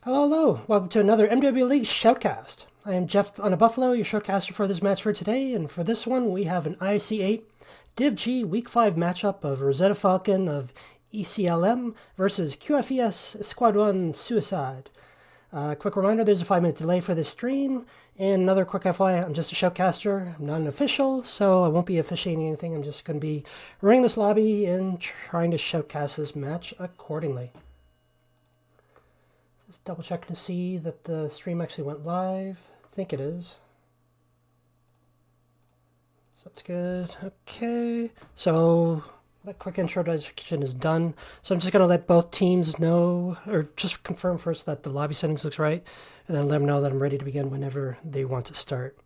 Hello, hello. Welcome to another MW League Shoutcast. I am Jeff on a Buffalo, your shoutcaster for this match for today, and for this one we have an ISC 8 Div G Week 5 matchup of Rosette Falcon of ECLM versus QFES Escadron Suicide. Quick reminder, there's a 5-minute delay for this stream, and another quick FYI, I'm just a shoutcaster, I'm not an official, so I won't be officiating anything, I'm just going to be running this lobby and trying to shoutcast this match accordingly. Just double checking to see that the stream actually went live. I think it is. So that's good. Okay. So that quick introduction is done. So I'm just going to let both teams know, or just confirm first that the lobby settings looks right, and then let them know that I'm ready to begin whenever they want to start.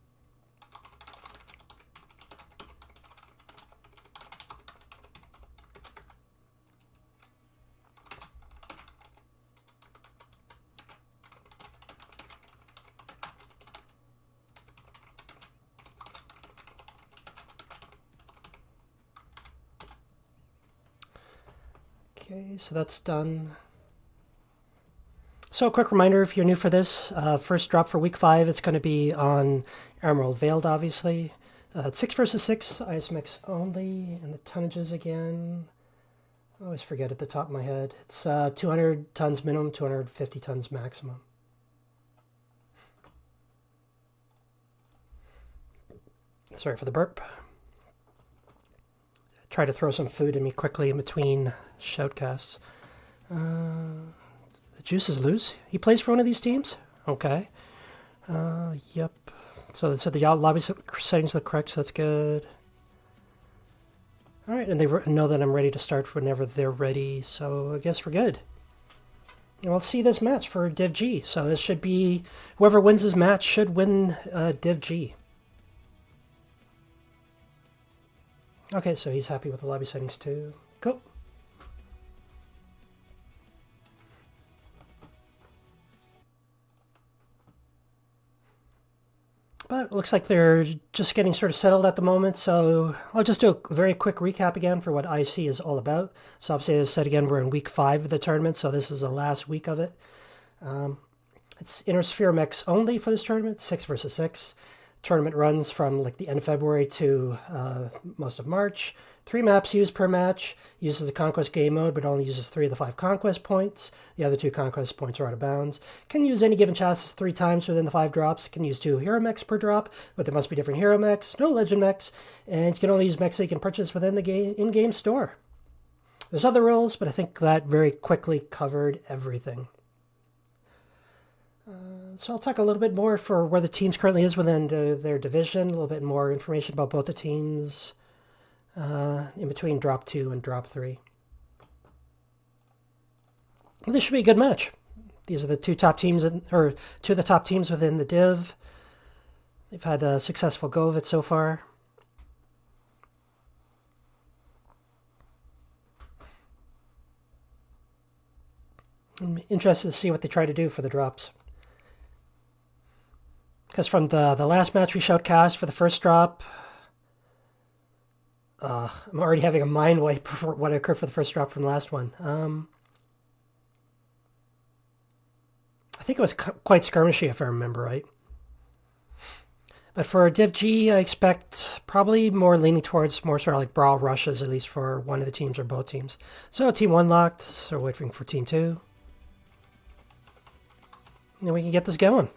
Okay, so that's done. So a quick reminder, if you're new for this, first drop for week 5, it's going to be on Emerald Veiled, obviously. It's 6 versus 6, ice mix only, and the tonnages again. I always forget at the top of my head. It's 200 tons minimum, 250 tons maximum. Sorry for the burp. Try to throw some food in me quickly in between shoutcasts. The Juice is loose. He plays for one of these teams? Okay. Yep. So the lobby settings look correct, so that's good. Alright, and they know that I'm ready to start whenever they're ready, so I guess we're good. And we'll see this match for Div G. So this should be, whoever wins this match should win Div G. Okay, so he's happy with the lobby settings too. Cool. But it looks like they're just getting sort of settled at the moment, so I'll just do a very quick recap again for what IC is all about. So obviously, as I said again, we're in week 5 of the tournament, so this is the last week of it. It's Intersphere mechs only for this tournament, 6 versus 6. Tournament runs from like the end of February to most of March. 3 maps used per match. Uses the Conquest game mode, but only uses 3 of the 5 Conquest points. The other 2 Conquest points are out of bounds. Can use any given chassis 3 times within the 5 drops. Can use 2 hero mechs per drop, but there must be different hero mechs. No legend mechs, and you can only use mechs that you can purchase within the in-game store. There's other rules, but I think that very quickly covered everything. So I'll talk a little bit more for where the teams currently is within their division, a little bit more information about both the teams in between drop 2 and drop 3. Well, this should be a good match. These are the 2 top teams, or 2 of the top teams within the div. They've had a successful go of it so far. I'm interested to see what they try to do for the drops. Because from the last match we shoutcast for the first drop, I'm already having a mind wipe for what occurred for the first drop from the last one. I think it was quite skirmishy, if I remember right. But for Div G, I expect probably more leaning towards more sort of like brawl rushes, at least for one of the teams or both teams. So Team 1 locked, so waiting for Team 2. And we can get this going.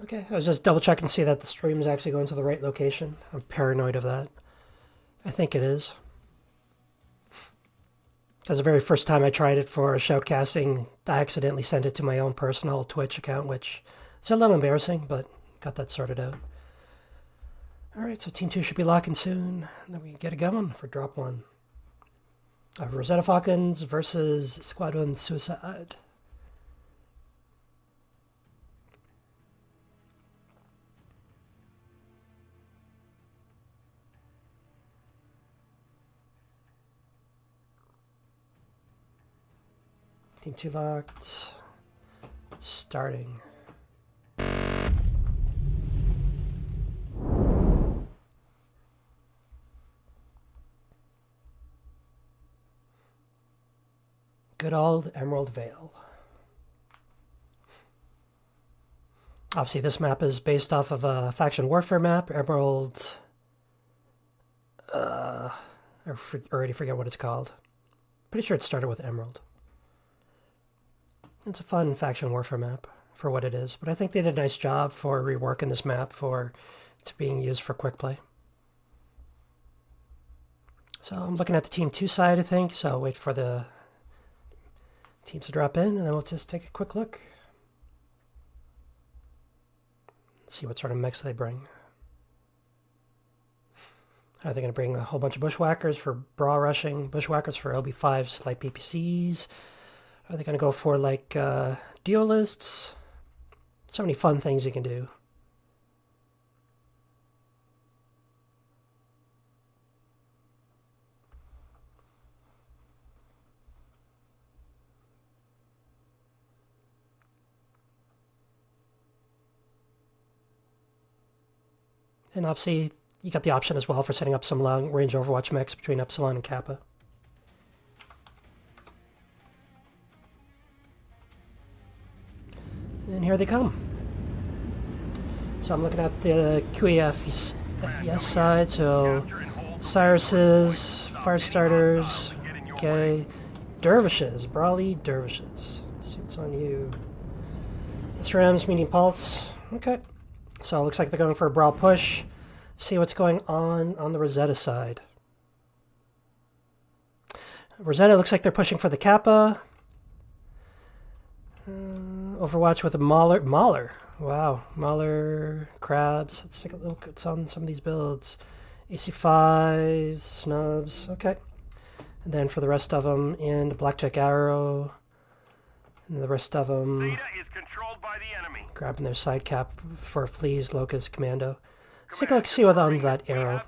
Okay, I was just double checking to see that the stream is actually going to the right location. I'm paranoid of that. I think it is. That's the very first time I tried it for shoutcasting, I accidentally sent it to my own personal Twitch account, which is a little embarrassing, but got that sorted out. Alright, so Team 2 should be locking soon. And then we get it going for drop 1. Rosette Falcons versus Escadron Suicide. Team 2 locked. Starting. Good old Emerald Vale. Obviously, this map is based off of a faction warfare map, Emerald. I already forget what it's called. Pretty sure it started with Emerald. It's a fun faction warfare map for what it is, but I think they did a nice job for reworking this map to being used for quick play. So I'm looking at the Team 2 side, I think, so I'll wait for the teams to drop in, and then we'll just take a quick look. See what sort of mix they bring. Are they going to bring a whole bunch of bushwhackers for brawl rushing, bushwhackers for LB5s, light PPCs? Are they going to go for like duelists? So many fun things you can do. And obviously, you got the option as well for setting up some long-range Overwatch mix between Epsilon and Kappa. And here they come. So I'm looking at the QFES side, so Cyrus's, Firestarters, okay, Dervishes, Brawly Dervishes. Suits on you. SRAM's medium pulse, okay. So it looks like they're going for a brawl push. See what's going on the Rosette side. Rosette looks like they're pushing for the Kappa. Overwatch with a Mauler. Mauler. Wow. Mauler, Crabs. Let's take a look at some of these builds. AC5, Snubs. Okay. And then for the rest of them, in Blackjack Arrow. And the rest of them Theta is controlled by the enemy. Grabbing their side cap for Fleas, Locust, Commando. Let's take a look, see what on that arrow.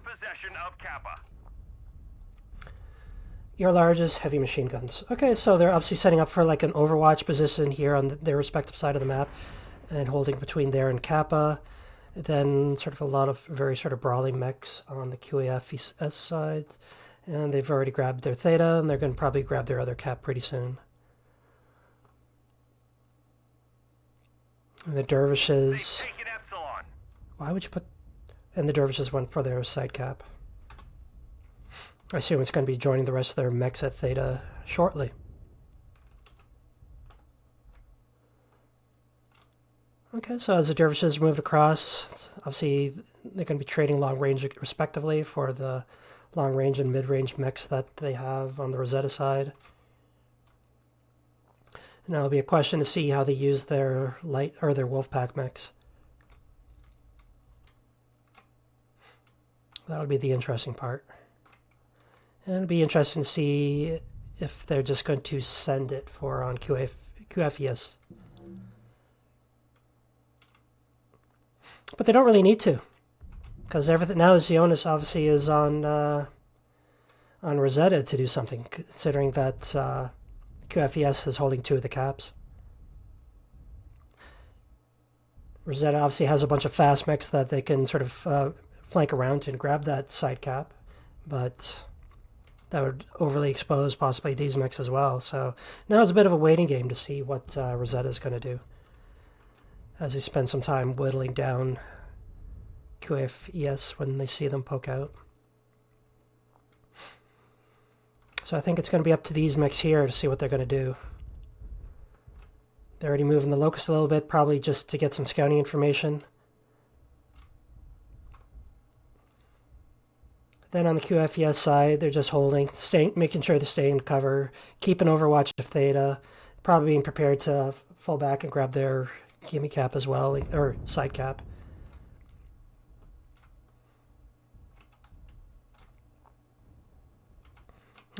Your largest heavy machine guns. Okay, so they're obviously setting up for like an Overwatch position here on their respective side of the map and holding between there and Kappa. Then sort of a lot of very sort of brawling mechs on the QFES side. And they've already grabbed their Theta, and they're going to probably grab their other cap pretty soon. And the Dervishes. Why would you put... And the Dervishes went for their side cap. I assume it's going to be joining the rest of their mechs at Theta shortly. Okay, so as the Dervishes moved across, obviously they're going to be trading long range respectively for the long range and mid range mechs that they have on the Rosetta side. Now it'll be a question to see how they use their light or their Wolfpack mechs. That'll be the interesting part. And it'll be interesting to see if they're just going to send it for on QFES. But they don't really need to, because everything now the onus obviously is on Rosetta to do something, considering that QFES is holding 2 of the caps. Rosetta obviously has a bunch of fast mechs that they can sort of flank around and grab that side cap, but that would overly expose possibly these mechs as well. So now it's a bit of a waiting game to see what Rosetta is going to do as they spend some time whittling down QFES when they see them poke out. So I think it's going to be up to these mechs here to see what they're going to do. They're already moving the Locust a little bit, probably just to get some scouting information. Then on the QFES side, they're just holding, making sure they stay in cover, keep an Overwatch of Theta, probably being prepared to fall back and grab their gimme cap as well, or side cap.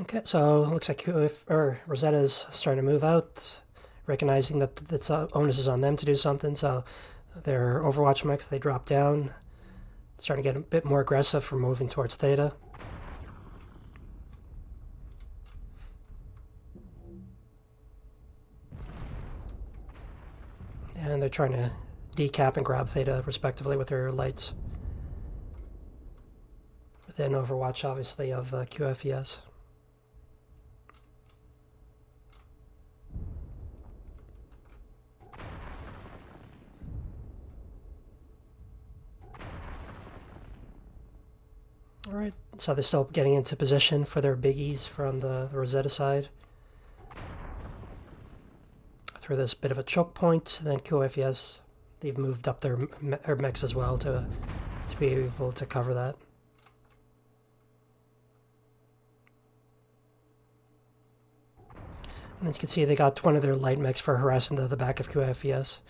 Okay, so it looks like Rosetta's starting to move out, recognizing that it's onus is on them to do something, so their Overwatch mechs, they drop down. Starting to get a bit more aggressive for moving towards Theta. they're trying to decap and grab Theta respectively with their lights. Within Overwatch, obviously, of QFES. Alright, so they're still getting into position for their biggies from the Rosette side. Through this bit of a choke point, and then QFES, they've moved up their mechs as well to be able to cover that. And as you can see, they got one of their light mechs for harassing the back of QFES.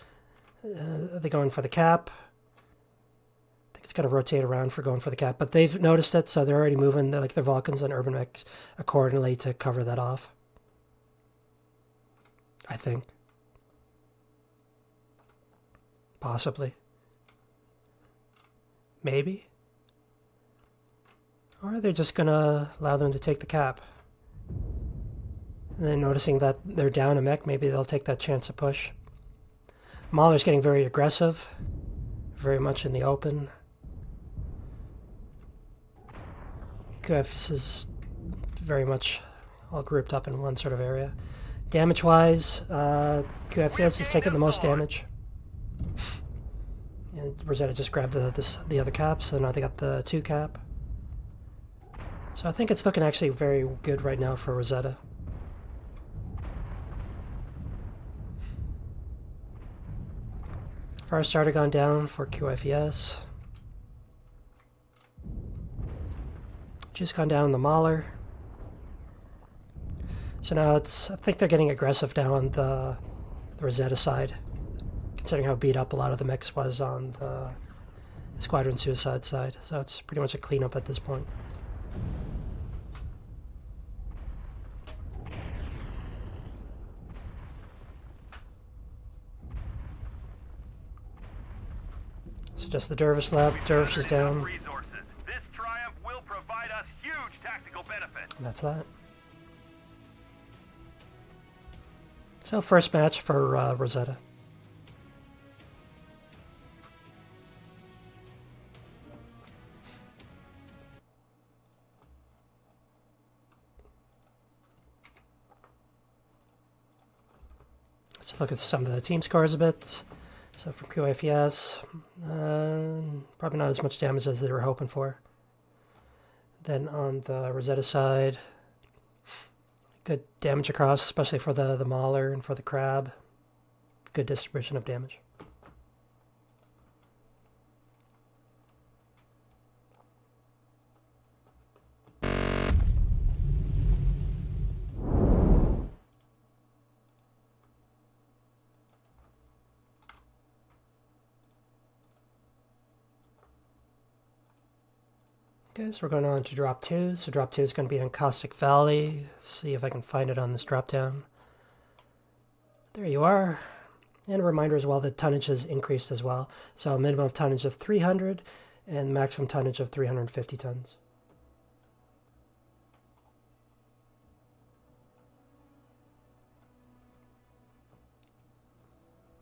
They're going for the cap. I think it's going to rotate around for going for the cap, but they've noticed it, so they're already moving like their Falcons and Urban mechs accordingly to cover that off. I think. Possibly. Maybe. Or they're just going to allow them to take the cap. And then noticing that they're down a mech, maybe they'll take that chance to push. Mauler's getting very aggressive. Very much in the open. QFES is very much all grouped up in one sort of area. Damage-wise, QFES is taking the most damage. And Rosette just grabbed the other cap, so now they got the 2 cap. So I think it's looking actually very good right now for Rosette. Fire starter gone down for QFES. Just gone down the Mauler. So now I think they're getting aggressive now on the Rosette side, considering how beat up a lot of the mix was on the Escadron Suicide side. So it's pretty much a cleanup at this point. So just the Dervish left, Dervish is down. This triumph will provide us huge tactical benefit. And that's that. So first match for Rosette. Let's look at some of the team scores a bit. So from QFES, probably not as much damage as they were hoping for. Then on the Rosette side, good damage across, especially for the Mauler and for the Crab. Good distribution of damage. Okay, so we're going on to drop 2. So drop 2 is going to be on Caustic Valley. See if I can find it on this drop down. There you are. And a reminder as well that tonnage has increased as well. So a minimum of tonnage of 300 and maximum tonnage of 350 tons.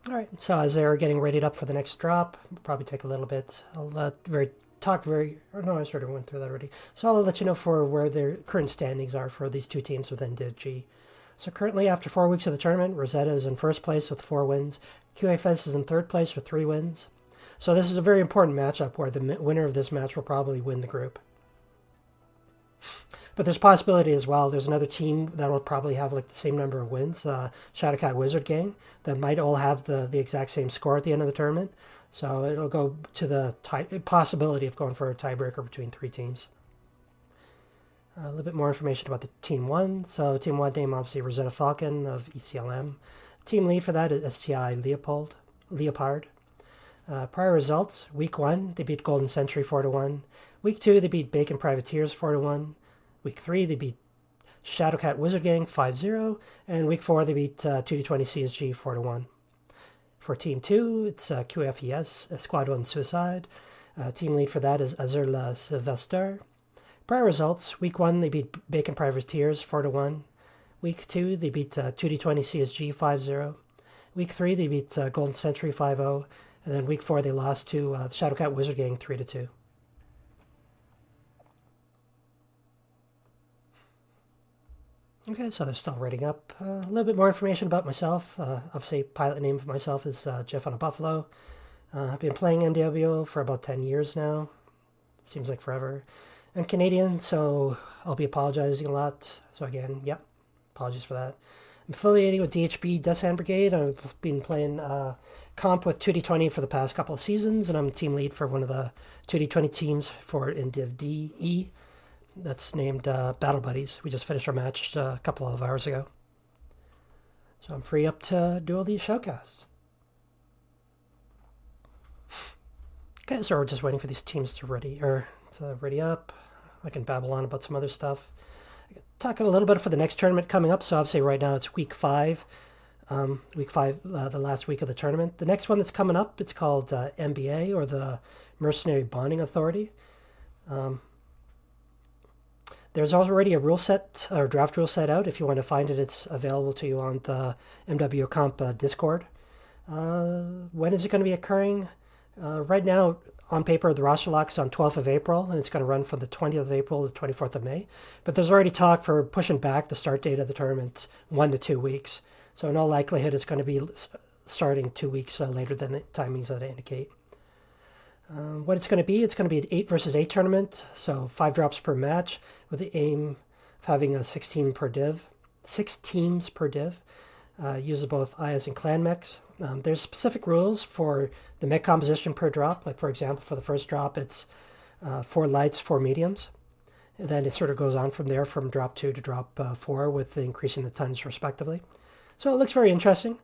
Alright, so as they're getting readied up for the next drop, we'll probably take a little bit. I sort of went through that already. So I'll let you know for where their current standings are for these two teams within Div G. So currently, after 4 weeks of the tournament, Rosette is in first place with 4 wins. QFES is in third place with 3 wins. So this is a very important matchup where the winner of this match will probably win the group. But there's possibility as well. There's another team that will probably have like the same number of wins, Shadowcat Wizard Gang, that might all have the exact same score at the end of the tournament. So it'll go to the possibility of going for a tiebreaker between 3 teams. A little bit more information about the Team 1. So Team 1 name obviously Rosette Falcon of ECLM. Team lead for that is STI Leopard. Prior results, Week 1, they beat Golden Century 4-1. Week 2, they beat Bacon Privateers 4-1. Week 3, they beat Shadowcat Wizard Gang 5-0. And Week 4, they beat 2D20 CSG 4-1. For Team 2, it's QFES, Escadron Suicide. Team lead for that is Azur La Sylvester. Prior results, Week 1, they beat Bacon Privateers 4-1. Week 2, they beat 2D20 CSG 5-0. Week 3, they beat Golden Century 5-0, and then Week 4, they lost to Shadowcat Wizard Gang 3-2. Okay, so they're still rating up. A little bit more information about myself. Obviously, pilot name for myself is Jeff on a Buffalo. I've been playing MDWO for about 10 years now. Seems like forever. I'm Canadian, so I'll be apologizing a lot. So again, yep, apologies for that. I'm affiliated with DHB Death Hand Brigade. I've been playing comp with 2D20 for the past couple of seasons, and I'm team lead for one of the 2D20 teams in Div DE. That's named Battle Buddies. We just finished our match a couple of hours ago. So I'm free up to do all these showcasts. Okay, so we're just waiting for these teams to ready up. I can babble on about some other stuff. Talking a little bit for the next tournament coming up. So obviously right now it's week 5. Week 5, the last week of the tournament. The next one that's coming up, it's called MBA, or the Mercenary Bonding Authority. There's already a rule set, or draft rule set out. If you want to find it, it's available to you on the MW Comp Discord. When is it going to be occurring? Right now, on paper, the roster lock is on 12th of April, and it's going to run from the 20th of April to the 24th of May. But there's already talk for pushing back the start date of the tournament 1 to 2 weeks. So in all likelihood, it's going to be starting 2 weeks later than the timings that I indicate. What it's going to be an 8 versus 8 tournament, so 5 drops per match, with the aim of having a 6 teams per div. Uses both IS and clan mechs. There's specific rules for the mech composition per drop. Like for example, for the first drop, it's 4 lights, 4 mediums. And then it sort of goes on from there, from drop 2 to drop 4, with increasing the tons respectively. So it looks very interesting.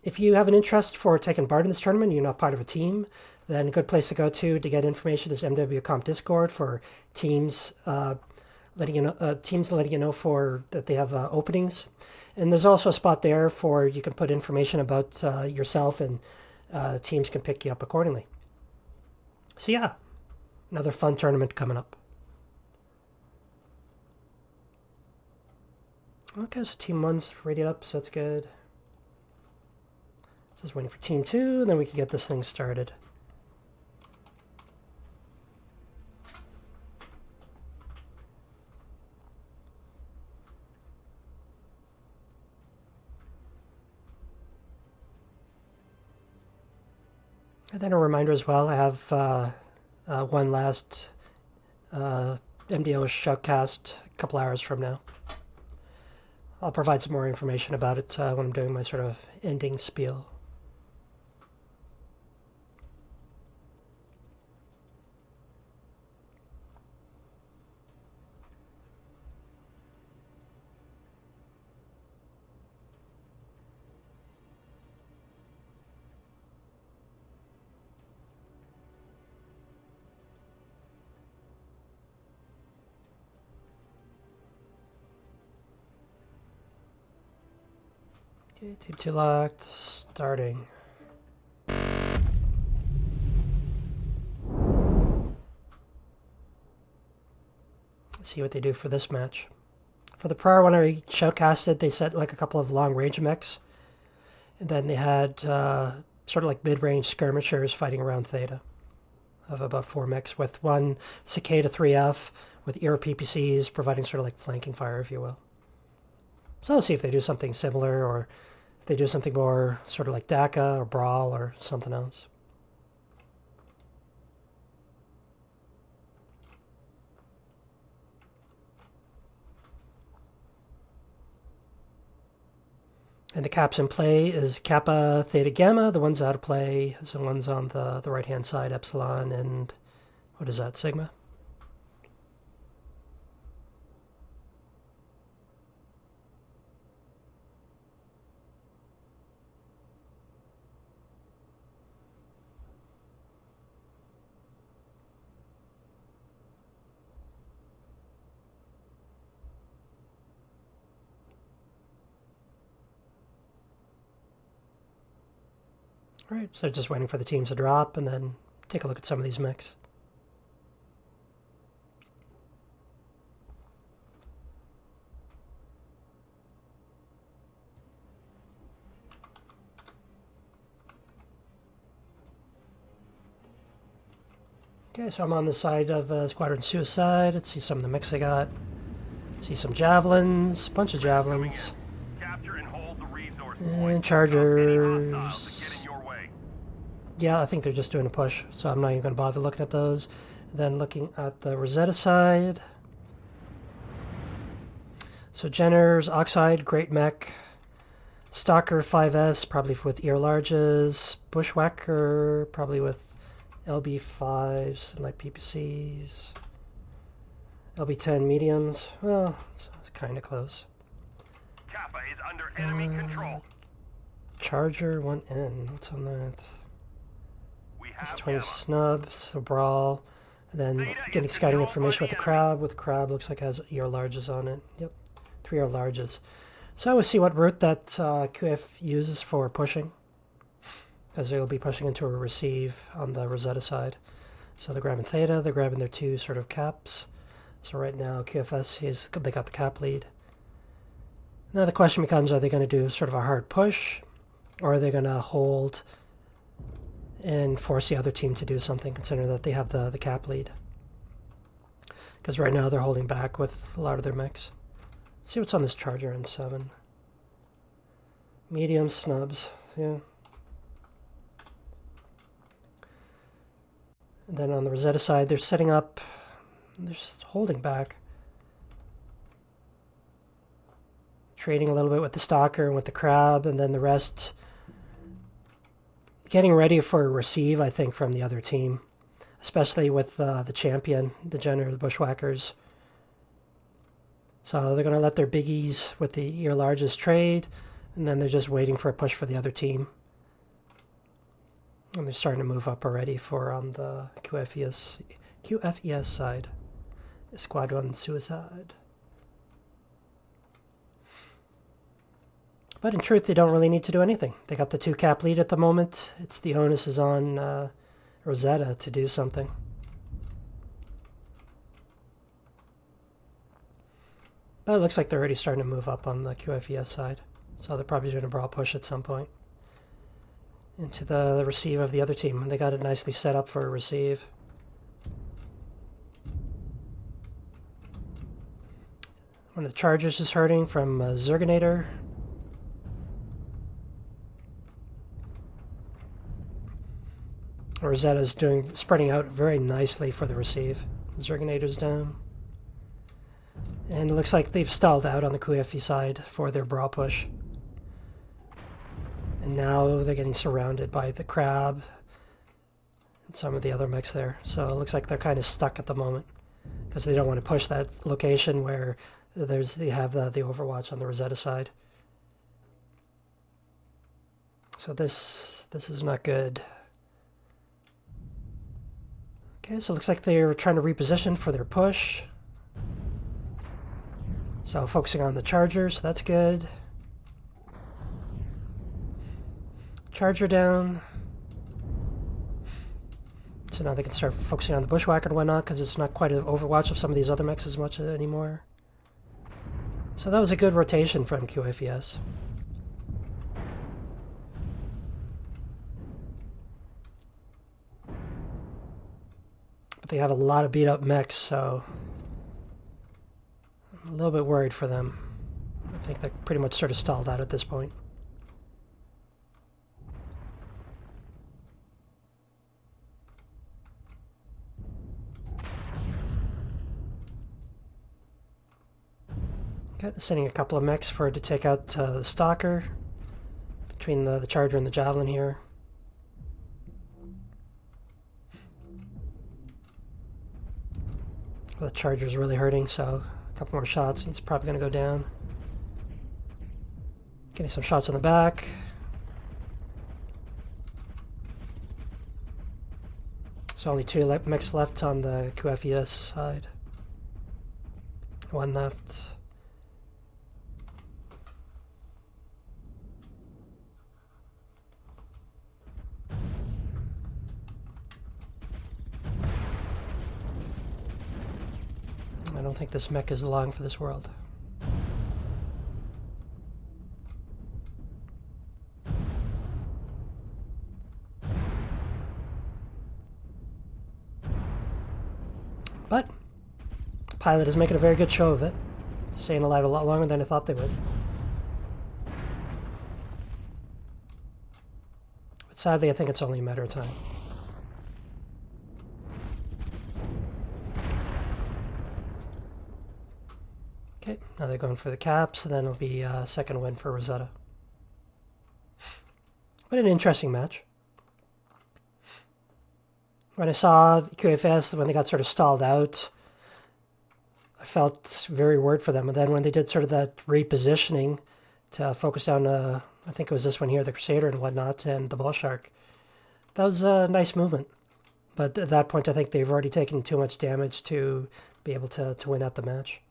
If you have an interest for taking part in this tournament, you're not part of a team, then a good place to go to get information is MW Comp Discord for teams letting you know that they have openings. And there's also a spot there for you can put information about yourself, and teams can pick you up accordingly. So yeah, another fun tournament coming up. Okay, so Team 1's rated up, so that's good. Just waiting for Team 2, and then we can get this thing started. And then a reminder as well, I have one last MDO shoutcast a couple hours from now. I'll provide some more information about it when I'm doing my sort of ending spiel. Okay, Team 2 locked, starting. Let's see what they do for this match. For the prior one I shoutcasted, they set like a couple of long-range mechs. And then they had sort of like mid-range skirmishers fighting around Theta of about 4 mechs, with one Cicada 3F with ERA PPCs providing sort of like flanking fire, if you will. So I'll see if they do something similar, or if they do something more sort of like DACA or Brawl or something else. And the caps in play is Kappa, Theta, Gamma. The ones out of play is the ones on the right-hand side, Epsilon, and what is that, Sigma? All right, so just waiting for the teams to drop and then take a look at some of these mechs. Okay, so I'm on the side of Escadron Suicide. Let's see some of the mix they got. See some javelins, bunch of javelins. Capture and hold the resource And point. chargers. Get in your way. Yeah, I think they're just doing a push, so I'm not even going to bother looking at those. Then looking at the Rosette side. So Jenner's, Oxide, Great Mech. Stalker 5S, probably with ear larges. Bushwhacker, probably with LB5s and like PPCs. LB10 mediums. Well, it's kind of close. Kappa is under enemy control. Charger 1N. What's on that? We have S20 Gamma. snubs, a brawl. And then getting scouting information with the crab. With the crab, looks like it has ear larges on it. Yep, 3 ear larges. So we'll see what route that QF uses for pushing, because they'll be pushing into a receive on the Rosetta side. So they're grabbing Theta, they're grabbing their 2 sort of caps. So right now QFS, they got the cap lead. Now the question becomes, are they going to do sort of a hard push, or are they going to hold and force the other team to do something, considering that they have the cap lead? Because right now they're holding back with a lot of their mix. Let's see what's on this charger in 7. Medium snubs, yeah. And then on the Rosetta side, they're setting up, they're just holding back. Trading a little bit with the Stalker and with the Crab, and then the rest getting ready for a receive, I think, from the other team. Especially with the champion, the Jenner, the Bushwhackers. So they're going to let their biggies with the ear larges trade, and then they're just waiting for a push for the other team. And they're starting to move up already for on the QFES side. Escadron Suicide. But in truth, they don't really need to do anything. They got the 2 cap lead at the moment. It's the onus is on Rosetta to do something. But it looks like they're already starting to move up on the QFES side. So they're probably doing a brawl push at some point into the receive of the other team. They got it nicely set up for a receive. One of the chargers is hurting from Zerginator. Rosetta's spreading out very nicely for the receive. Zerginator's down. And it looks like they've stalled out on the QFE side for their brawl push. And now they're getting surrounded by the Crab and some of the other mechs there. So it looks like they're kind of stuck at the moment, because they don't want to push that location where they have the Overwatch on the Rosetta side. So this is not good. Okay, so it looks like they're trying to reposition for their push. So focusing on the chargers, that's good. Charger down. So now they can start focusing on the Bushwhacker and whatnot, because it's not quite an overwatch of some of these other mechs as much anymore. So that was a good rotation from QFES. But they have a lot of beat up mechs, so I'm a little bit worried for them. I think they're pretty much sort of stalled out at this point. Okay, sending a couple of mechs to take out the Stalker between the Charger and the Javelin here. Well, the Charger's really hurting, so a couple more shots and it's probably going to go down. Getting some shots on the back. So only 2 mechs left on the QFES side. 1 left. I don't think this mech is long for this world. But pilot is making a very good show of it, staying alive a lot longer than I thought they would. But sadly, I think it's only a matter of time. Okay, now they're going for the caps, and then it'll be a second win for Rosette. What an interesting match. When I saw QFES, when they got sort of stalled out, I felt very worried for them. And then when they did sort of that repositioning to focus on, I think it was this one here, the Crusader and whatnot, and the Bull Shark, that was a nice movement. But at that point, I think they've already taken too much damage to be able to win out the match.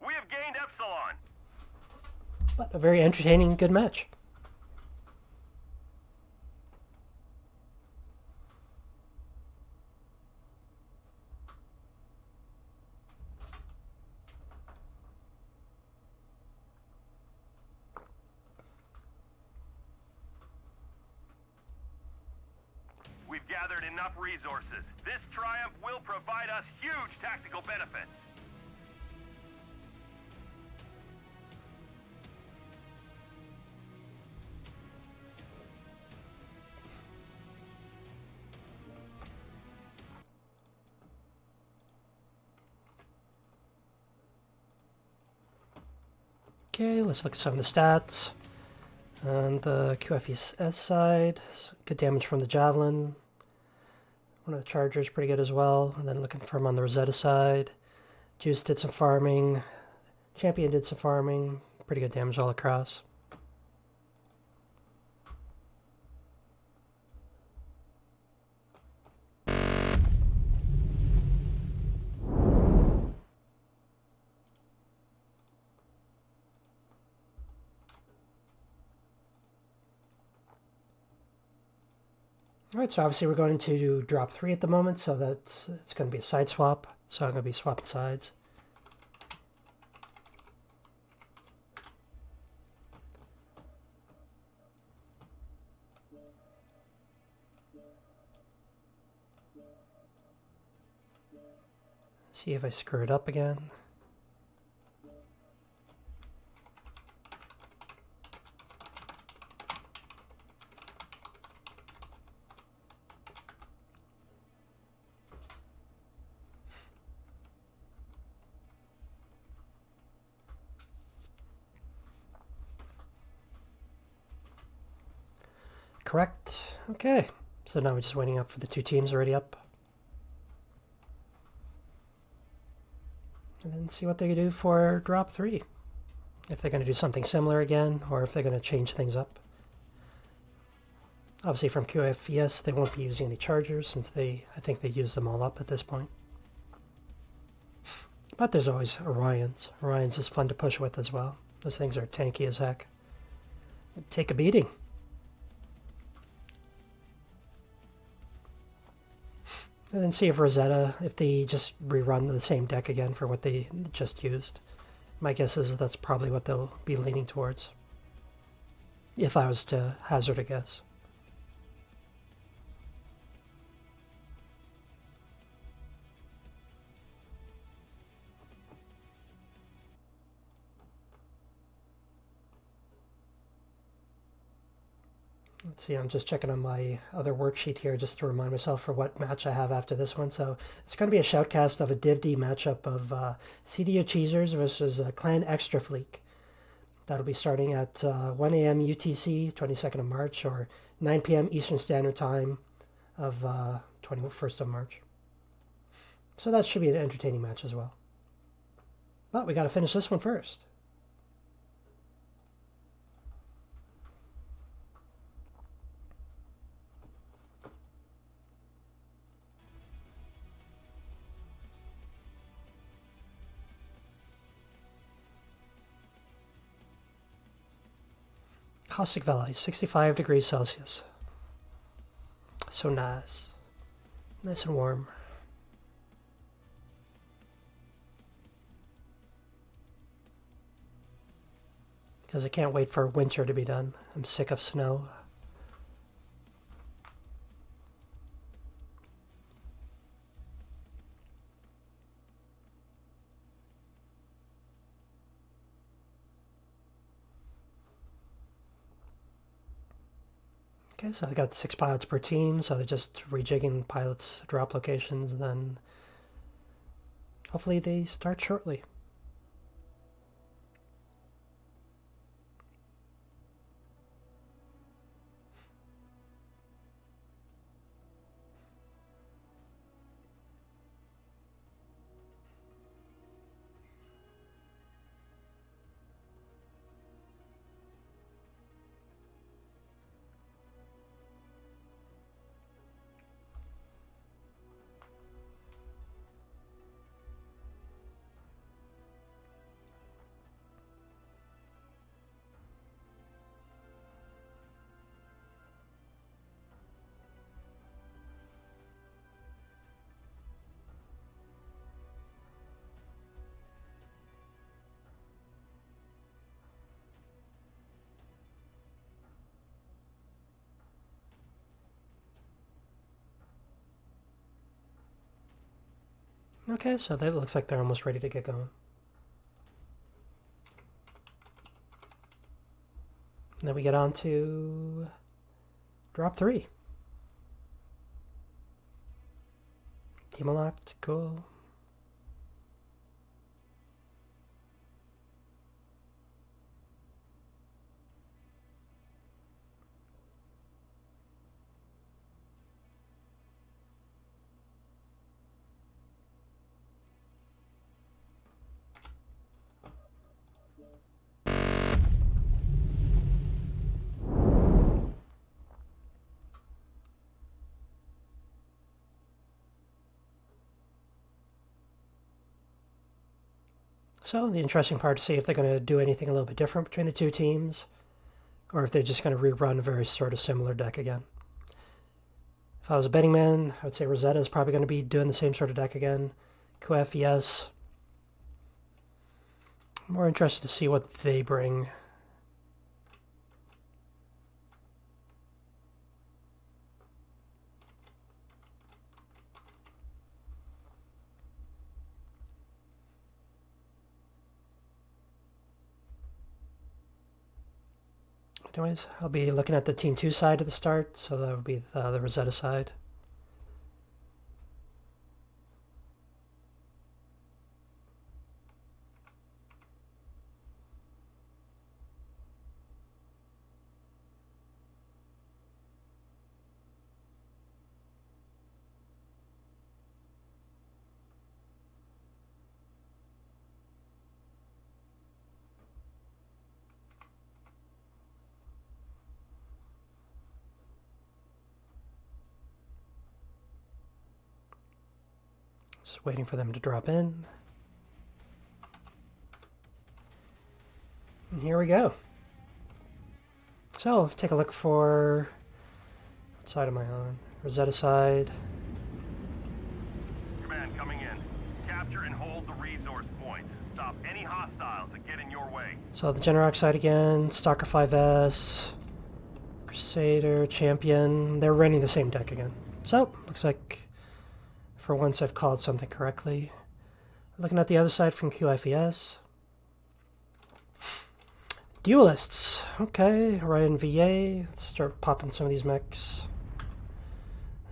We have gained Epsilon. But a very entertaining, good match. We've gathered enough resources. This triumph will provide us huge tactical benefits. Okay, let's look at some of the stats. On the QFES side, good damage from the Javelin. One of the Chargers pretty good as well. And then looking for him on the Rosetta side. Juice did some farming. Champion did some farming. Pretty good damage all across. Alright, so obviously we're going to drop 3 at the moment, so it's going to be a side swap. So I'm going to be swapping sides. See if I screw it up again. Correct. Okay. So now we're just waiting up for the 2 teams already up. And then see what they do for drop 3. If they're going to do something similar again, or if they're going to change things up. Obviously from QFES, they won't be using any Chargers since I think they use them all up at this point. But there's always Orions. Orions is fun to push with as well. Those things are tanky as heck. Take a beating. And then see if Rosetta, if they just rerun the same deck again for what they just used. My guess is that's probably what they'll be leaning towards. If I was to hazard a guess. Let's see, I'm just checking on my other worksheet here just to remind myself for what match I have after this one. So it's going to be a shoutcast of a Div D matchup of CDO Cheesers versus Clan Extra Fleek. That'll be starting at 1 a.m. UTC, 22nd of March, or 9 p.m. Eastern Standard Time of 21st of March. So that should be an entertaining match as well. But we got to finish this one first. Caustic Valley, 65 degrees Celsius. So nice. Nice and warm. Because I can't wait for winter to be done. I'm sick of snow. Okay, so I've got 6 pilots per team, so they're just rejigging pilots' drop locations, and then hopefully they start shortly. Okay, so that looks like they're almost ready to get going. And then we get on to drop 3. Team unlocked, cool. So the interesting part to see if they're going to do anything a little bit different between the two teams, or if they're just going to rerun a very sort of similar deck again. If I was a betting man, I would say Rosette is probably going to be doing the same sort of deck again. QFES. I'm more interested to see what they bring. Anyways, I'll be looking at the Team 2 side at the start, so that would be the Rosetta side. Just waiting for them to drop in. And here we go. So, take a look for... What side am I on? Rosetta side. Command coming in. Capture and hold the resource points. Stop any hostiles that get in your way. So the Generac side again, Stalker 5S, Crusader, Champion. They're running the same deck again. So, looks like for once I've called something correctly. Looking at the other side from QFES. Duelists. Okay, Orion VA. Let's start popping some of these mechs.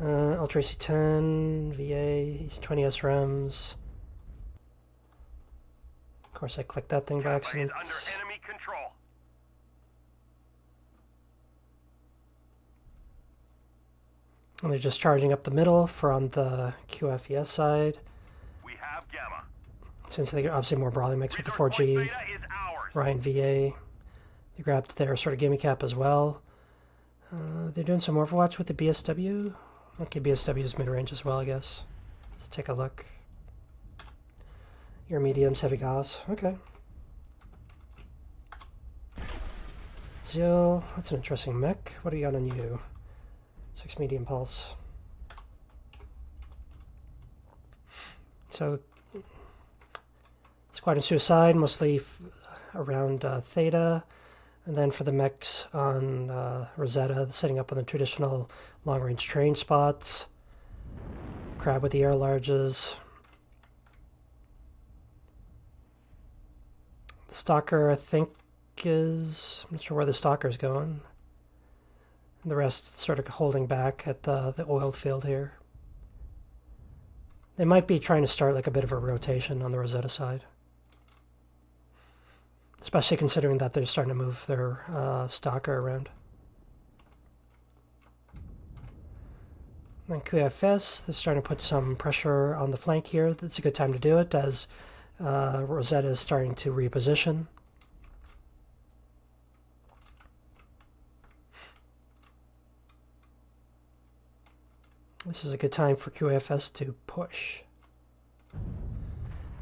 Ultra AC-10, VA, AC-20 SRAMs. Of course, I clicked that thing by accident. Under enemy control. And they're just charging up the middle for on the QFES side. We have Gamma. Since they're obviously more broadly mixed with the 4G, Beta is ours. Ryan VA. They grabbed their sort of gimme cap as well. They're doing some Overwatch with the BSW. Okay, BSW is mid-range as well, I guess. Let's take a look. Your mediums, heavy Gauss. Okay. Zill, that's an interesting mech. What do you got on you? 6 medium pulse. So, Squad and Suicide, mostly around Theta. And then for the mechs on Rosetta, setting up on the traditional long-range train spots. Crab with the air larges. The Stalker, I think, is... I'm not sure where the Stalker's going. And the rest sort of holding back at the oil field here. They might be trying to start like a bit of a rotation on the Rosetta side. Especially considering that they're starting to move their stalker around. And QFES, they're starting to put some pressure on the flank here. It's a good time to do it as Rosette is starting to reposition. This is a good time for QFS to push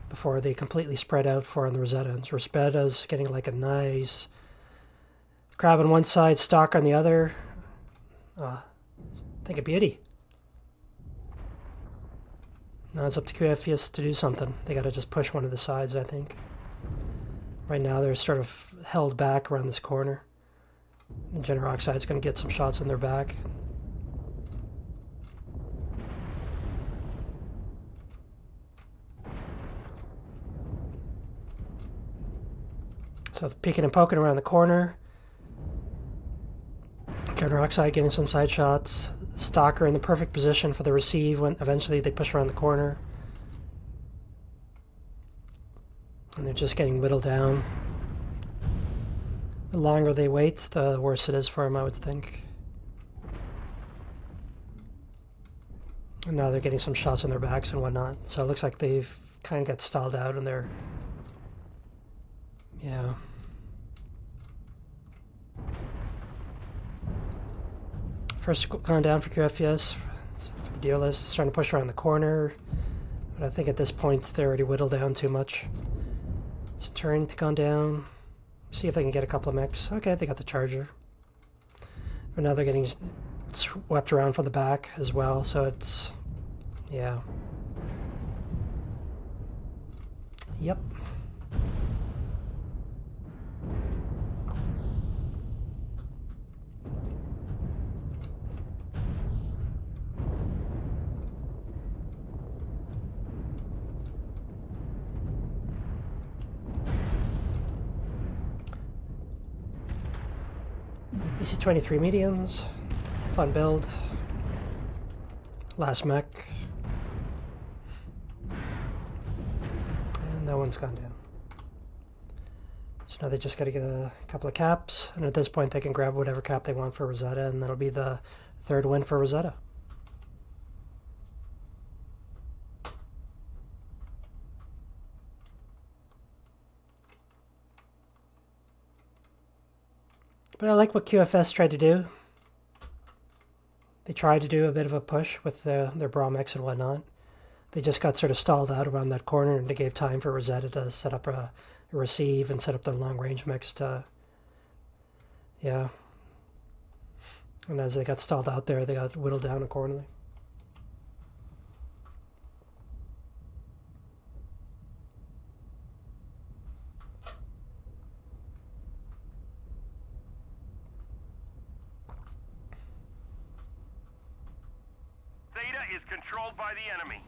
before they completely spread out for on the Rosetta. And so Rosetta's getting like a nice crab on one side, stock on the other. I think a beauty. Now it's up to QFES to do something. They got to just push one of the sides, I think. Right now they're sort of held back around this corner. The General Oxide's going to get some shots in their back. So peeking and poking around the corner. General Oxide getting some side shots. Stalker in the perfect position for the receive when eventually they push around the corner. And they're just getting whittled down. The longer they wait, the worse it is for them, I would think. And now they're getting some shots on their backs and whatnot. So it looks like they've kind of got stalled out and they're... Yeah. First gone down for QFES. For the duelist, starting to push around the corner. But I think at this point they're already whittled down too much. So turning to gone down. See if they can get a couple of mechs. Okay, they got the charger. But now they're getting swept around from the back as well, so it's... Yeah. Yep. EC23 mediums, fun build, last mech, and that one's gone down. So now they just got to get a couple of caps, and at this point they can grab whatever cap they want for Rosetta, and that'll be the third win for Rosetta. But I like what QFS tried to do. They tried to do a bit of a push with their brawl mechs and whatnot. They just got sort of stalled out around that corner, and they gave time for Rosetta to set up a receive and set up the long-range mechs to... Yeah. And as they got stalled out there, they got whittled down accordingly. Is controlled by the enemy.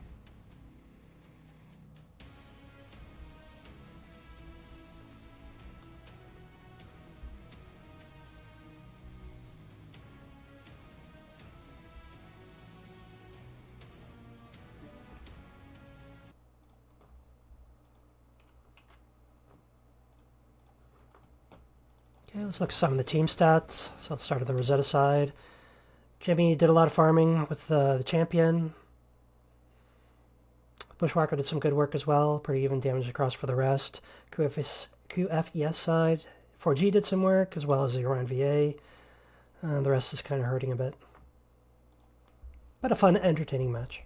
Okay, let's look at some of the team stats. So let's start at the Rosetta side. Jimmy did a lot of farming with the champion. Bushwhacker did some good work as well. Pretty even damage across for the rest. QFES side. 4G did some work as well as the Orion VA. The rest is kind of hurting a bit. But a fun, entertaining match.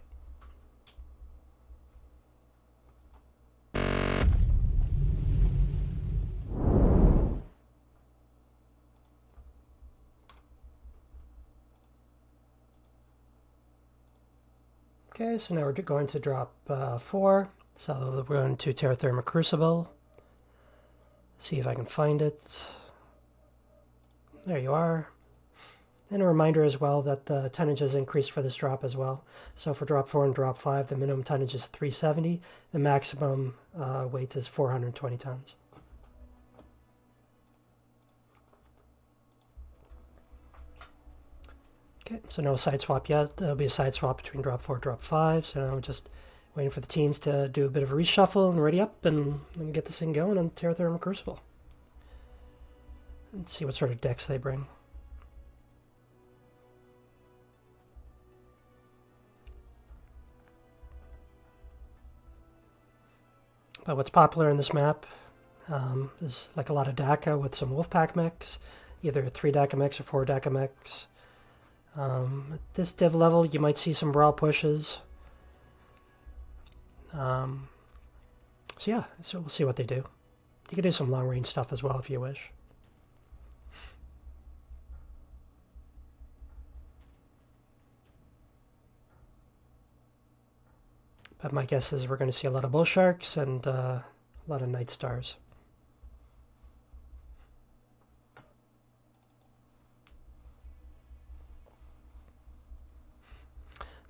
Okay, so now we're going to drop 4. So we're going to Terra Therma Crucible. See if I can find it. There you are. And a reminder as well that the tonnage has increased for this drop as well. So for drop 4 and drop 5, the minimum tonnage is 370. The maximum weight is 420 tons. Okay, so no side swap yet. There'll be a side swap between drop 4 and drop 5. So now we're just waiting for the teams to do a bit of a reshuffle and ready up and get this thing going on Terra Therma Crucible. And see what sort of decks they bring. But what's popular in this map is like a lot of DACA with some Wolfpack mechs, either 3 DACA mechs or 4 DACA mechs. At this div level, you might see some brawl pushes. So yeah, so we'll see what they do. You can do some long range stuff as well if you wish. But my guess is we're going to see a lot of Bull Sharks and a lot of Night Stars.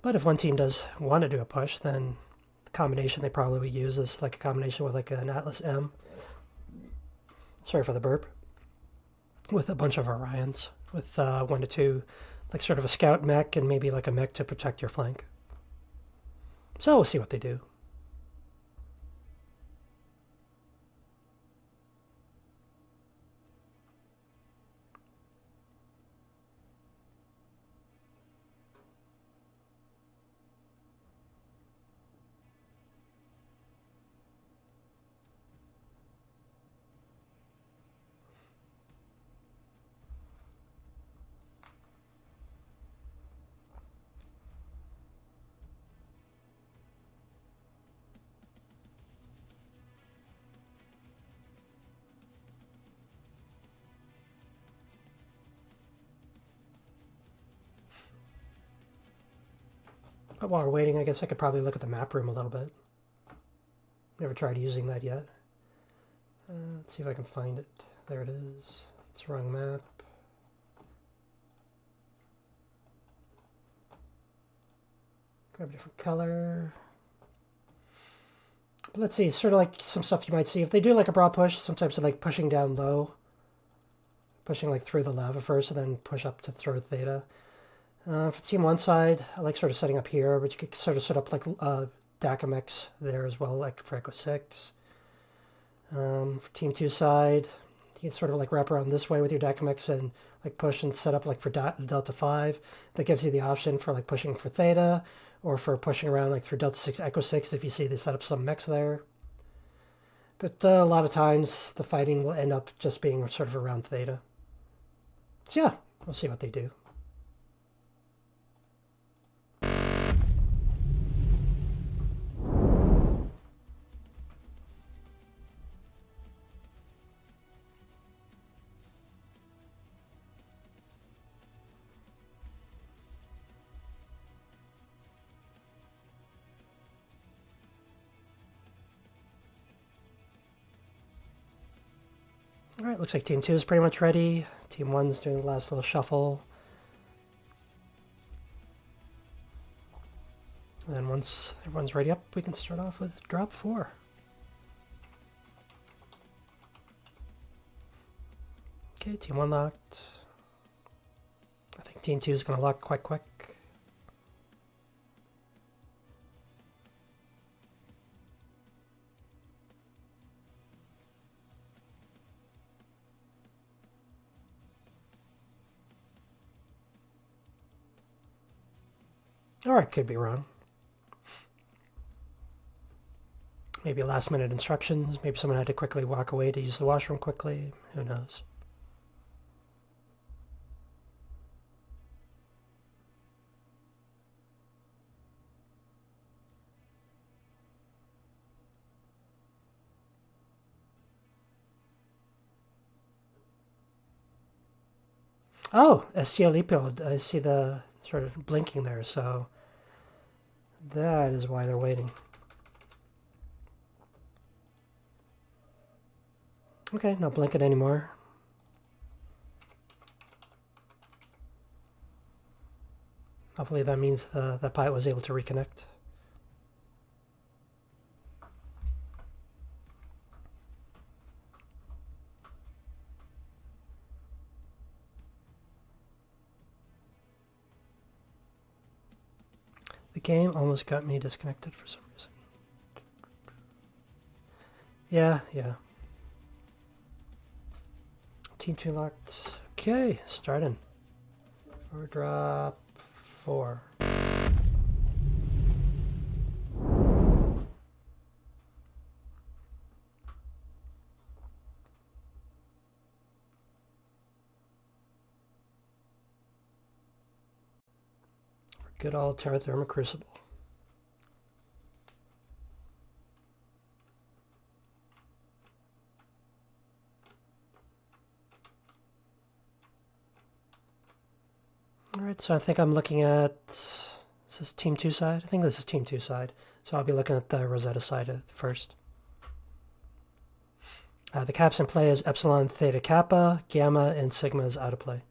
But if one team does want to do a push, then the combination they probably would use is like a combination with like an Atlas M. Sorry for the burp. With a bunch of Orions, with 1 to 2, like sort of a scout mech and maybe like a mech to protect your flank. So we'll see what they do. But while we're waiting, I guess I could probably look at the map room a little bit. Never tried using that yet. Let's see if I can find it. There it is. It's the wrong map. Grab a different color. But let's see, sort of like some stuff you might see. If they do like a broad push, sometimes they're like pushing down low. Pushing like through the lava first and then push up to throw theta. For team 1 side, I like sort of setting up here, but you could sort of set up like DACA mechs there as well, like for Echo 6. For team 2 side, you can sort of like wrap around this way with your DACA mechs and like push and set up like for Delta 5. That gives you the option for like pushing for theta or for pushing around like through Delta 6, Echo 6 if you see they set up some mechs there. But a lot of times the fighting will end up just being sort of around theta. So yeah, we'll see what they do. All right, looks like Team 2 is pretty much ready. Team 1's doing the last little shuffle. And then once everyone's ready up, we can start off with drop 4. Okay, Team 1 locked. I think Team 2 is going to lock quite quick. Or I could be wrong. Maybe last minute instructions. Maybe someone had to quickly walk away to use the washroom quickly. Who knows? Oh, STL I see the sort of blinking there, so that is why they're waiting. Okay, not blinking anymore. Hopefully that means that pilot was able to reconnect. The game almost got me disconnected for some reason. Yeah. Team 2 locked. Okay, starting. Or drop 4. Good old Terra Therma Crucible. Alright, so I think I'm looking at, is this Team 2 side? I think this is Team 2 side. So I'll be looking at the Rosetta side first. The caps in play is Epsilon, Theta, Kappa, Gamma, and Sigma is out of play.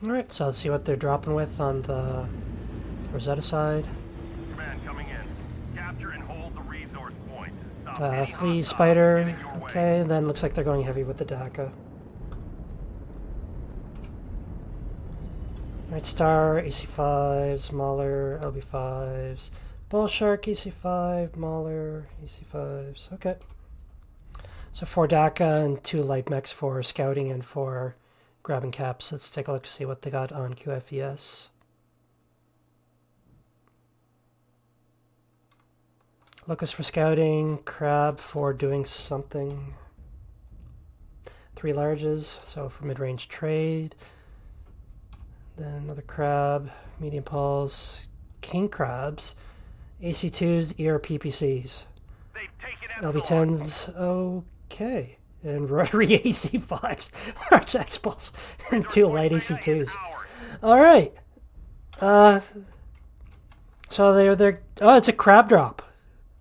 Alright, so let's see what they're dropping with on the Rosetta side. Command coming in. Capture and hold the resource point. Stop Flea, Spider, okay, and then looks like they're going heavy with the DACA. Night Star, AC5s, Mauler, LB5s, Bull Shark, EC5, Mauler, EC5s, okay. So 4 DACA and 2 light mechs for scouting and for grabbing caps. Let's take a look to see what they got on QFES. Locust for scouting, Crab for doing something. 3 larges, so for mid-range trade. Then another Crab, medium pulse, King Crabs, AC2s, ERPPCs, LB10s, okay. And rotary AC5s, large X-Pulse, and 2 light AC2s. Alright. So they're oh, it's a crab drop.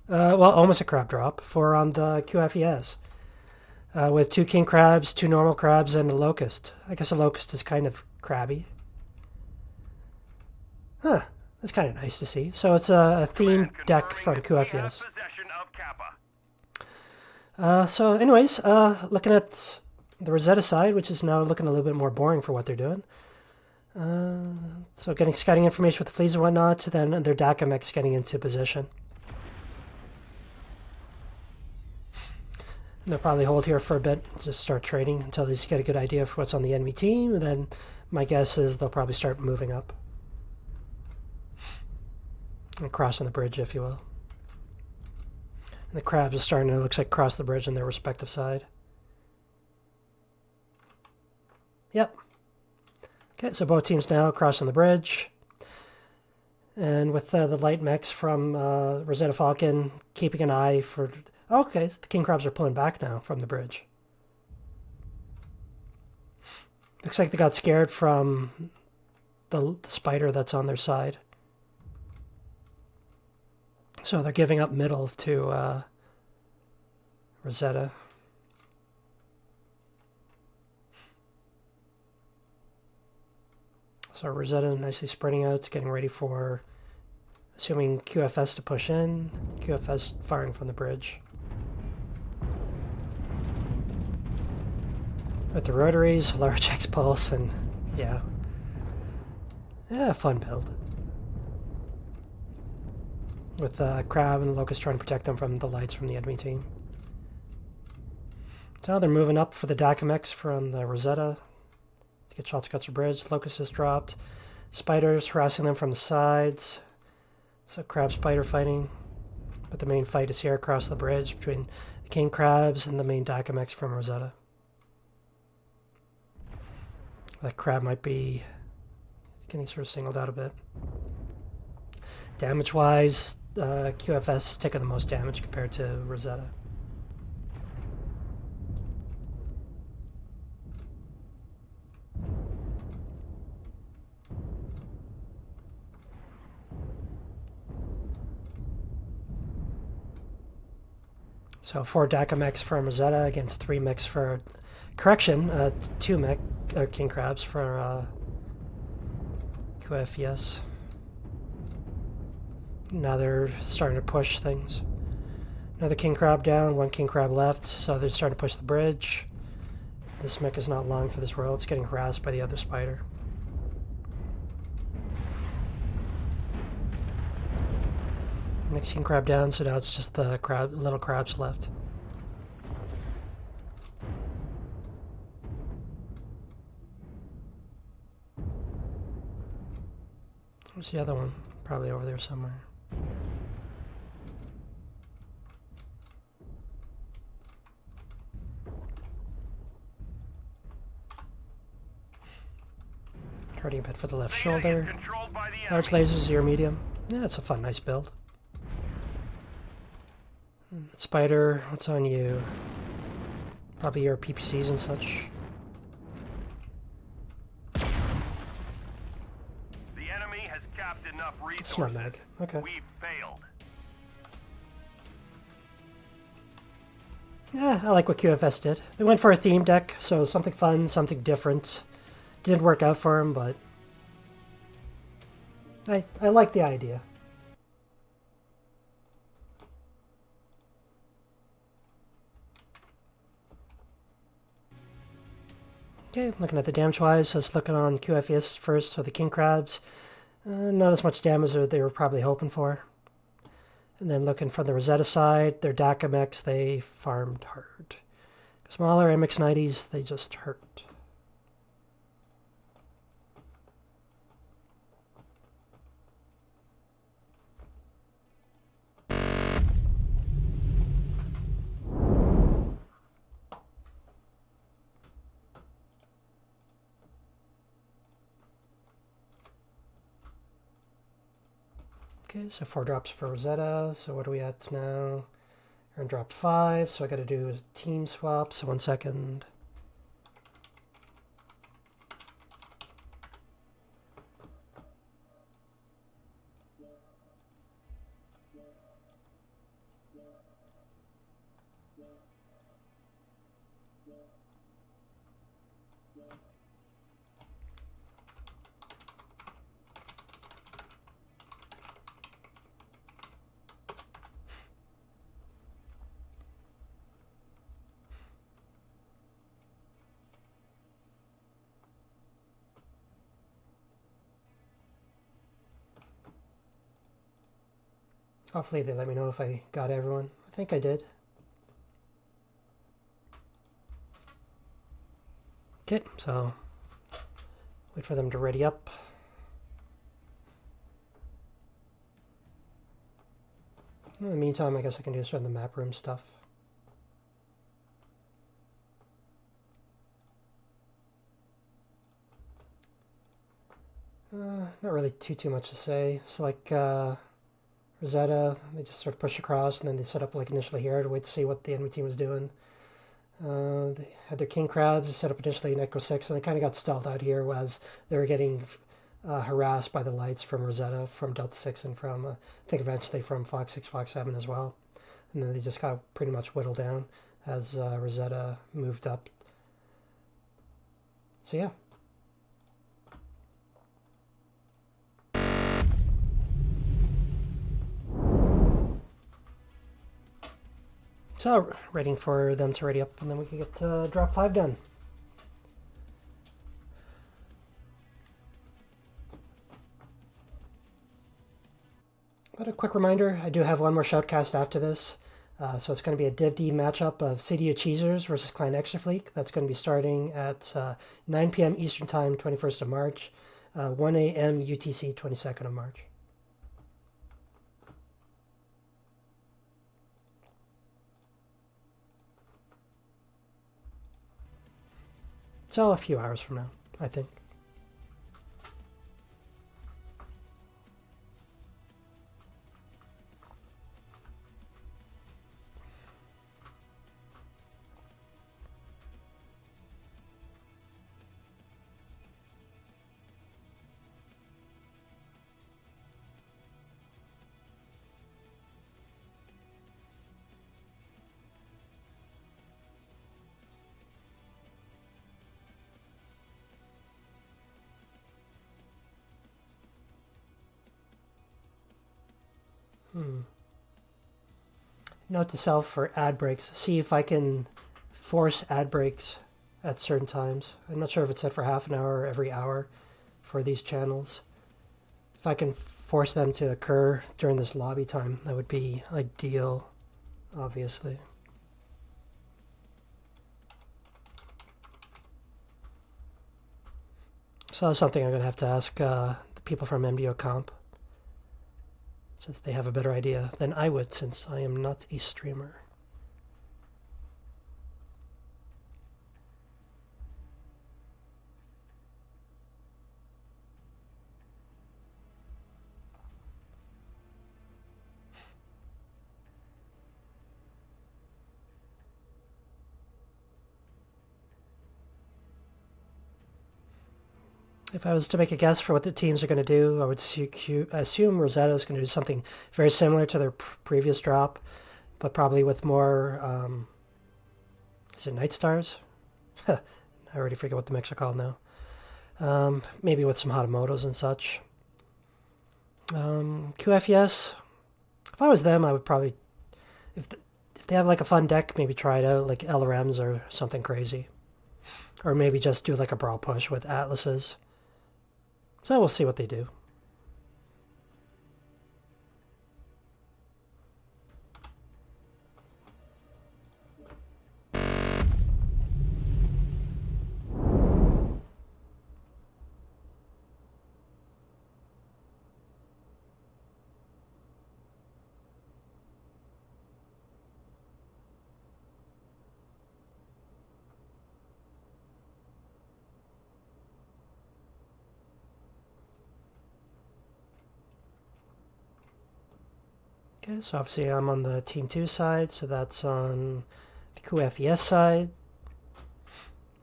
Well, almost a crab drop for on the QFES. With 2 king crabs, 2 normal crabs, and a locust. I guess a locust is kind of crabby. Huh. That's kind of nice to see. So it's a themed deck from QFES. So anyways, looking at the Rosetta side, which is now looking a little bit more boring for what they're doing. So getting scouting information with the fleas and whatnot, then their DACA mechs getting into position. And they'll probably hold here for a bit, just start trading until they get a good idea for what's on the enemy team, and then my guess is they'll probably start moving up. And crossing the bridge, if you will. And the crabs are starting to, looks like, cross the bridge on their respective side. Yep. Okay, so both teams now crossing the bridge. And with the light mechs from Rosetta Falcon keeping an eye for... Okay, the king crabs are pulling back now from the bridge. Looks like they got scared from the spider that's on their side. So they're giving up middle to Rosetta. So Rosetta nicely spreading out, getting ready for, assuming QFS to push in. QFS firing from the bridge. With the rotaries, large X-Pulse, and yeah. Yeah, fun build. With Crab and the Locust trying to protect them from the lights from the enemy team. So they're moving up for the DACA mechs from the Rosetta. To get shots across the bridge. Locust is dropped. Spiders harassing them from the sides. So Crab Spider fighting. But the main fight is here across the bridge between the King Crabs and the main DACA mechs from Rosetta. That Crab might be getting sort of singled out a bit. Damage-wise, QFS is taking the most damage compared to Rosetta. So 4 DACA mechs from Rosetta against 3 mechs for... Correction, 2 mech king crabs for QFES. Now they're starting to push things. Another king crab down, 1 king crab left, so they're starting to push the bridge. This mech is not long for this world. It's getting harassed by the other spider. Next king crab down, so now it's just the little crabs left. Where's the other one? Probably over there somewhere. Hurting a bit for the left shoulder. Large lasers, your medium. Yeah, it's a fun, nice build. Spider, what's on you? Probably your PPCs and such. The enemy has capped enough resources. It's not mag. Okay. We've failed. Yeah, I like what QFS did. They went for a theme deck, so something fun, something different. Didn't work out for him, but I like the idea. Okay, looking at the damage-wise, let's look on QFES first, so the king crabs. Not as much damage as they were probably hoping for. And then looking from the Rosetta side, their DACA mechs, they farmed hard. Smaller MX-90s, they just hurt. Okay, so 4 drops for Rosetta. So what are we at now? We're on drop 5, so I got to do a team swap. So 1 second. Hopefully they let me know if I got everyone. I think I did. Okay, so wait for them to ready up. In the meantime, I guess I can do some of the map room stuff. Not really too much to say. So like Rosetta, they just sort of push across, and then they set up like initially here to wait to see what the enemy team was doing. They had their king crabs, they set up initially in Echo 6, and they kind of got stealth out here as they were getting harassed by the lights from Rosetta, from Delta 6, and from, I think eventually from Fox 6, Fox 7 as well. And then they just got pretty much whittled down as Rosetta moved up. So yeah. So, waiting for them to ready up, and then we can get drop 5 done. But a quick reminder, I do have one more shoutcast after this. So it's going to be a Div D matchup of City of Cheesers versus Clan Extrafleet. That's going to be starting at 9 p.m. Eastern Time, 21st of March, 1 a.m. UTC, 22nd of March. So a few hours from now, I think. Note to self for ad breaks. See if I can force ad breaks at certain times. I'm not sure if it's set for half an hour or every hour for these channels. If I can force them to occur during this lobby time, that would be ideal, obviously. So that's something I'm going to have to ask the people from MDO Comp, since they have a better idea than I would, since I am not a streamer. If I was to make a guess for what the teams are going to do, I would assume Rosette is going to do something very similar to their previous drop, but probably with more, is it Night Stars? I already forget what the mechs are called now. Maybe with some Hatamotos and such. QFES, if I was them, I would probably, if they have like a fun deck, maybe try it out, like LRMs or something crazy. Or maybe just do like a brawl push with Atlases. So we'll see what they do. Okay, so obviously I'm on the Team 2 side, so that's on the QFES side.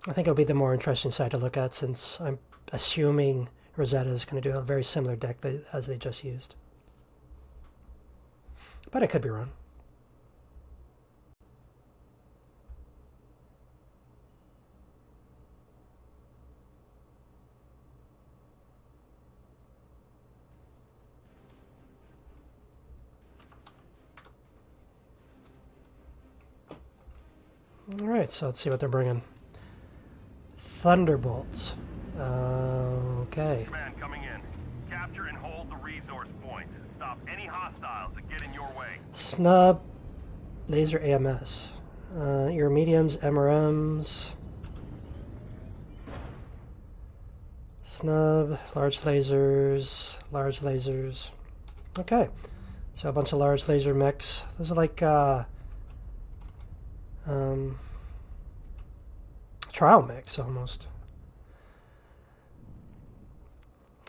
I think it'll be the more interesting side to look at, since I'm assuming Rosette is going to do a very similar deck as they just used. But I could be wrong. Alright, so let's see what they're bringing. Thunderbolts. Okay. Command coming in. Capture and hold the resource points. Stop any hostiles that get in your way. Snub, laser AMS. Your mediums, MRMs. Snub, large lasers, large lasers. Okay, so a bunch of large laser mechs. Those are like trial mechs almost.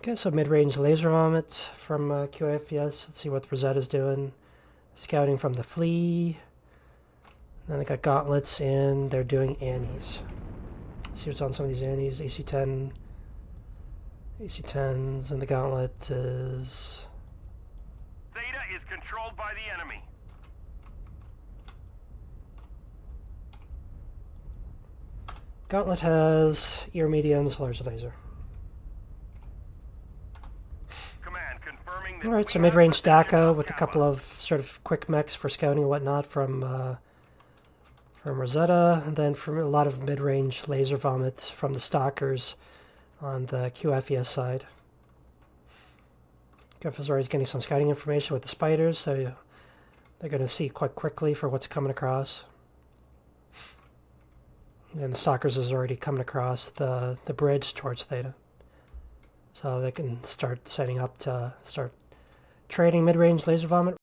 Okay, so mid-range laser vomit from QFES. Let's see what Rosette is doing. Scouting from the Flea. Then they got gauntlets and they're doing Annies. Let's see what's on some of these Annies. AC-10. AC-10s, and the gauntlet is... Theta is controlled by the enemy. Gauntlet has ear mediums, large laser. Command confirming that. Alright, so mid-range DACA with a couple of sort of quick mechs for scouting and whatnot from Rosetta, and then from a lot of mid-range laser vomits from the Stalkers on the QFES side. QFES is already getting some scouting information with the spiders, so they're going to see quite quickly for what's coming across. And the Stalkers is already coming across the bridge towards Theta. So they can start setting up to start trading mid-range laser vomit